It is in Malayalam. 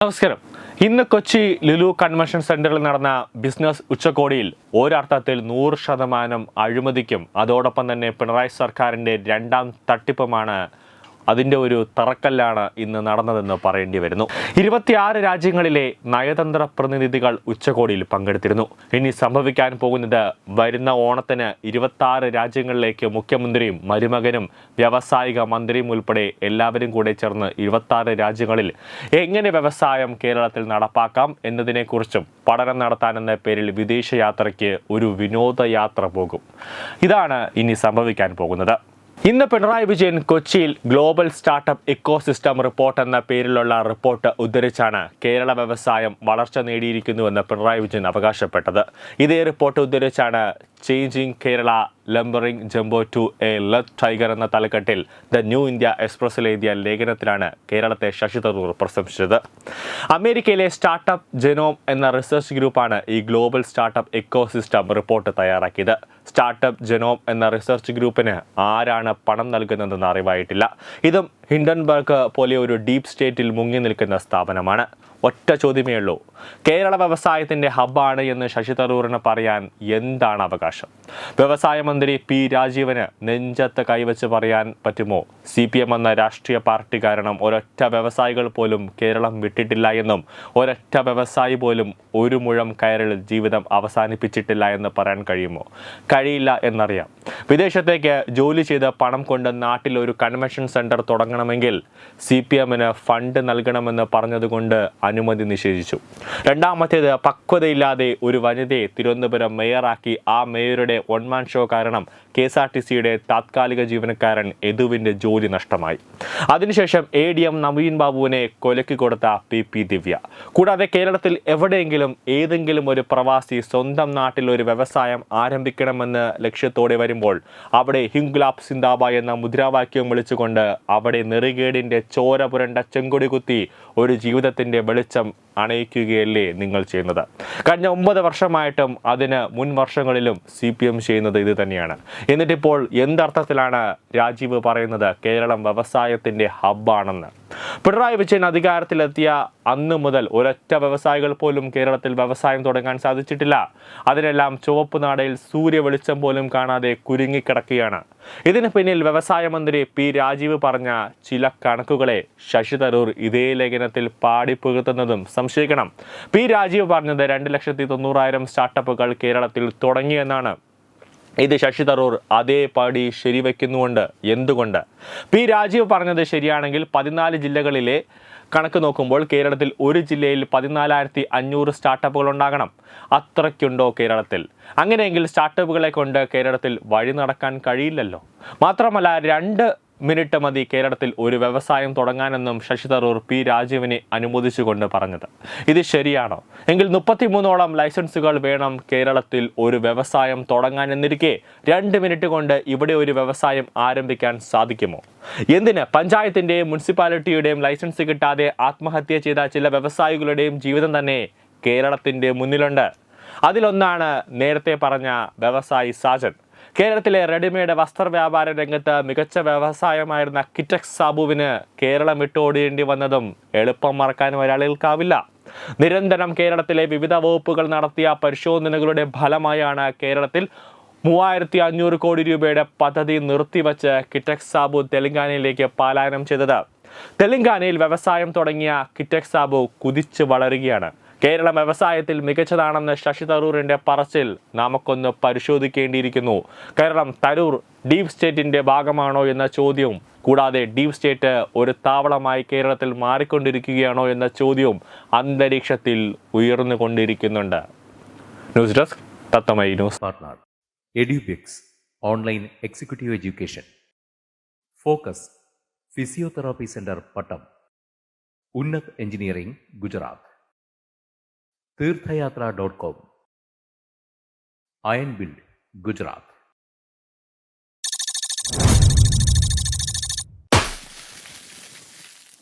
നമസ്കാരം. ഇന്ന് കൊച്ചി ലുലു കൺവെൻഷൻ സെന്ററിൽ നടന്ന ബിസിനസ് ഉച്ചകോടിയിൽ ഒരർത്ഥത്തിൽ 100% അഴിമതിക്കും അതോടൊപ്പം തന്നെ പിണറായി സർക്കാരിൻ്റെ രണ്ടാം തട്ടിപ്പുമാണ് അതിൻ്റെ ഒരു തറക്കല്ലാണ് ഇന്ന് നടന്നതെന്ന് പറയേണ്ടി വരുന്നു. 26 രാജ്യങ്ങളിലെ നയതന്ത്ര പ്രതിനിധികൾ ഉച്ചകോടിയിൽ പങ്കെടുത്തിരുന്നു. ഇനി സംഭവിക്കാൻ പോകുന്നത് വരുന്ന ഓണത്തിന് 26 രാജ്യങ്ങളിലേക്ക് മുഖ്യമന്ത്രിയും മരുമകനും വ്യാവസായിക മന്ത്രിയും ഉൾപ്പെടെ എല്ലാവരും കൂടെ ചേർന്ന് 26 രാജ്യങ്ങളിൽ എങ്ങനെ വ്യവസായം കേരളത്തിൽ നടപ്പാക്കാം എന്നതിനെക്കുറിച്ചും പഠനം നടത്താനെന്ന പേരിൽ വിദേശയാത്രയ്ക്ക് ഒരു വിനോദയാത്ര പോകും. ഇതാണ് ഇനി സംഭവിക്കാൻ പോകുന്നത്. ഇന്ന് പിണറായി വിജയൻ കൊച്ചിയിൽ ഗ്ലോബൽ സ്റ്റാർട്ടപ്പ് ഇക്കോസിസ്റ്റം റിപ്പോർട്ട് എന്ന പേരിലുള്ള റിപ്പോർട്ട് ഉദ്ധരിച്ചാണ് കേരള വ്യവസായം വളർച്ച നേടിയിരിക്കുന്നുവെന്ന് പിണറായി വിജയൻ അവകാശപ്പെട്ടത്. ഇതേ റിപ്പോർട്ട് ഉദ്ധരിച്ചാണ് changing Kerala lumbering jumbo to a lead tiger എന്ന തലക്കെട്ടിൽ ദ ന്യൂ ഇന്ത്യ എക്സ്പ്രസിൽ എഴുതിയ ലേഖനത്തിലാണ് കേരളത്തെ ശശി തരൂർ പ്രശംസിച്ചത്. അമേരിക്കയിലെ സ്റ്റാർട്ടപ്പ് ജെനോം എന്ന റിസർച്ച് ഗ്രൂപ്പാണ് ഈ ഗ്ലോബൽ സ്റ്റാർട്ടപ്പ് ഇക്കോസിസ്റ്റം റിപ്പോർട്ട് തയ്യാറാക്കിയത്. സ്റ്റാർട്ടപ്പ് ജെനോം എന്ന റിസർച്ച് ഗ്രൂപ്പിന് ആരാണ് പണം നൽകുന്നതെന്ന് അറിവായിട്ടില്ല. ഇതും ഹിൻഡൻബർഗ് പോലെ ഒരു ഡീപ് സ്റ്റേറ്റിൽ മുങ്ങി നിൽക്കുന്ന സ്ഥാപനമാണ്. ഒറ്റ ചോദ്യമേ ഉള്ളൂ, കേരള വ്യവസായത്തിൻ്റെ ഹബ്ബാണ് എന്ന് ശശി തരൂറിന് പറയാൻ എന്താണ് അവകാശം? വ്യവസായ മന്ത്രി പി രാജീവന് നെഞ്ചത്ത് കൈവച്ച് പറയാൻ പറ്റുമോ CPM എന്ന രാഷ്ട്രീയ പാർട്ടി കാരണം ഒരൊറ്റ വ്യവസായികൾ പോലും കേരളം വിട്ടിട്ടില്ല എന്നും ഒരൊറ്റ വ്യവസായി പോലും ഒരു മുഴം കയറിൽ ജീവിതം അവസാനിപ്പിച്ചിട്ടില്ല എന്ന് പറയാൻ കഴിയുമോ? കഴിയില്ല എന്നറിയാം. വിദേശത്തേക്ക് ജോലി ചെയ്ത് പണം കൊണ്ട് നാട്ടിൽ ഒരു കൺവെൻഷൻ സെൻറ്റർ തുടങ്ങണമെങ്കിൽ CPMന് ഫണ്ട് നൽകണമെന്ന് പറഞ്ഞതുകൊണ്ട് അനുമതി നിഷേധിച്ചു. രണ്ടാമത്തേത്, പക്വതയില്ലാതെ ഒരു വനിതയെ തിരുവനന്തപുരം മേയറാക്കി ആ മേയറുടെ ഒൺമാൻ ഷോ കാരണം KSRTCയുടെ താത്കാലിക ജീവനക്കാരൻ യദുവിൻ്റെ ജോലി നഷ്ടമായി. അതിനുശേഷം ADM നവീൻ ബാബുവിനെ കൊലക്കി കൊടുത്ത PP ദിവ്യ. കൂടാതെ കേരളത്തിൽ എവിടെയെങ്കിലും ഏതെങ്കിലും ഒരു പ്രവാസി സ്വന്തം നാട്ടിൽ ഒരു വ്യവസായം ആരംഭിക്കണമെന്ന് ലക്ഷ്യത്തോടെ വരുമ്പോൾ അവിടെ ഹിംഗ്ലാബ് സിന്ദാബായ് എന്ന മുദ്രാവാക്യം വിളിച്ചുകൊണ്ട് അവിടെ നെറികേടിൻ്റെ ചോര പുരണ്ട ചെങ്കൊടി കുത്തി ഒരു ജീവിതത്തിൻ്റെ വെളിച്ചം അണയിക്കുകയല്ലേ നിങ്ങൾ ചെയ്യുന്നത്? കഴിഞ്ഞ 9 വർഷമായിട്ടും അതിന് മുൻ വർഷങ്ങളിലും CPM ചെയ്യുന്നത് ഇത് തന്നെയാണ്. എന്നിട്ടിപ്പോൾ എന്തർത്ഥത്തിലാണ് രാജീവ് പറയുന്നത് കേരളം വ്യവസായത്തിൻ്റെ ഹബ്ബാണെന്ന്? പിണറായി വിജയൻ അധികാരത്തിലെത്തിയ അന്ന് മുതൽ ഒരൊറ്റ വ്യവസായികൾ പോലും കേരളത്തിൽ വ്യവസായം തുടങ്ങാൻ സാധിച്ചിട്ടില്ല. അതിനെല്ലാം ചുവപ്പ് നാടയിൽ സൂര്യ വെളിച്ചം പോലും കാണാതെ കുരുങ്ങിക്കിടക്കുകയാണ്. ഇതിന് പിന്നിൽ വ്യവസായ മന്ത്രി പി രാജീവ് പറഞ്ഞ ചില കണക്കുകളെ ശശി തരൂർ ഇതേ ലേഖനത്തിൽ പാടിപ്പുകഴ്ത്തുന്നതും സംശയിക്കണം. പി രാജീവ് പറഞ്ഞത് 2,90,000 സ്റ്റാർട്ടപ്പുകൾ കേരളത്തിൽ തുടങ്ങിയെന്നാണ്. ഇത് ശശി തരൂർ അതേപടി ശരിവെക്കുന്നുണ്ട്. എന്തുകൊണ്ട്? പി രാജീവ് പറഞ്ഞത് ശരിയാണെങ്കിൽ 14 ജില്ലകളിലെ കണക്ക് നോക്കുമ്പോൾ കേരളത്തിൽ ഒരു ജില്ലയിൽ 14,500 സ്റ്റാർട്ടപ്പുകൾ ഉണ്ടാകണം. അത്രയ്ക്കുണ്ടോ കേരളത്തിൽ? അങ്ങനെയെങ്കിൽ സ്റ്റാർട്ടപ്പുകളെ കൊണ്ട് കേരളത്തിൽ വഴി നടക്കാൻ കഴിയില്ലല്ലോ. മാത്രമല്ല 2 മിനിറ്റ് മതി കേരളത്തിൽ ഒരു വ്യവസായം തുടങ്ങാനെന്നും ശശി തരൂർ പി രാജീവിനെ അനുമോദിച്ചുകൊണ്ട് പറഞ്ഞത്. ഇത് ശരിയാണോ? എങ്കിൽ 33ഓളം ലൈസൻസുകൾ വേണം കേരളത്തിൽ ഒരു വ്യവസായം തുടങ്ങാനെന്നിരിക്കെ 2 മിനിറ്റ് കൊണ്ട് ഇവിടെ ഒരു വ്യവസായം ആരംഭിക്കാൻ സാധിക്കുമോ? എന്തിന് പഞ്ചായത്തിൻ്റെയും മുനിസിപ്പാലിറ്റിയുടെയും ലൈസൻസ് കിട്ടാതെ ആത്മഹത്യ ചെയ്ത ചില വ്യവസായികളുടെയും ജീവിതം തന്നെ കേരളത്തിൻ്റെ മുന്നിലുണ്ട്. അതിലൊന്നാണ് നേരത്തെ പറഞ്ഞ വ്യവസായി സാജൻ. കേരളത്തിലെ റെഡിമെയ്ഡ് വസ്ത്ര വ്യാപാര രംഗത്ത് മികച്ച വ്യവസായമായിരുന്ന കിറ്റക്സ് സാബുവിന് കേരളം വിട്ടോടേണ്ടി വന്നതും എളുപ്പം മറക്കാൻ ഒരാൾക്കാവില്ല. നിരന്തരം കേരളത്തിലെ വിവിധ വകുപ്പുകൾ നടത്തിയ പരിശോധനകളുടെ ഫലമായാണ് കേരളത്തിൽ 3,500 കോടി രൂപയുടെ പദ്ധതി നിർത്തിവച്ച് കിറ്റക്സ് സാബു തെലങ്കാനയിലേക്ക് പലായനം ചെയ്തത്. തെലങ്കാനയിൽ വ്യവസായം തുടങ്ങിയ കിറ്റക്സ് സാബു കുതിച്ച് വളരുകയാണ്. കേരളം വ്യവസായത്തിൽ മികച്ചതാണെന്ന് ശശി തരൂരിൻ്റെ പറച്ചിൽ നമുക്കൊന്ന് പരിശോധിക്കേണ്ടിയിരിക്കുന്നു. കാരണം തരൂർ ഡീപ് സ്റ്റേറ്റിൻ്റെ ഭാഗമാണോ എന്ന ചോദ്യവും കൂടാതെ ഡീപ് സ്റ്റേറ്റ് ഒരു താവളമായി കേരളത്തിൽ മാറിക്കൊണ്ടിരിക്കുകയാണോ എന്ന ചോദ്യവും അന്തരീക്ഷത്തിൽ ഉയർന്നുകൊണ്ടിരിക്കുന്നുണ്ട്. News desk Tatwamayi news. Partner Edubix online executive education. Focus physiotherapy centre Pattom. Unnat engineering Gujarat. തീർത്ഥയാത്ര.com. Iron build Gujarat.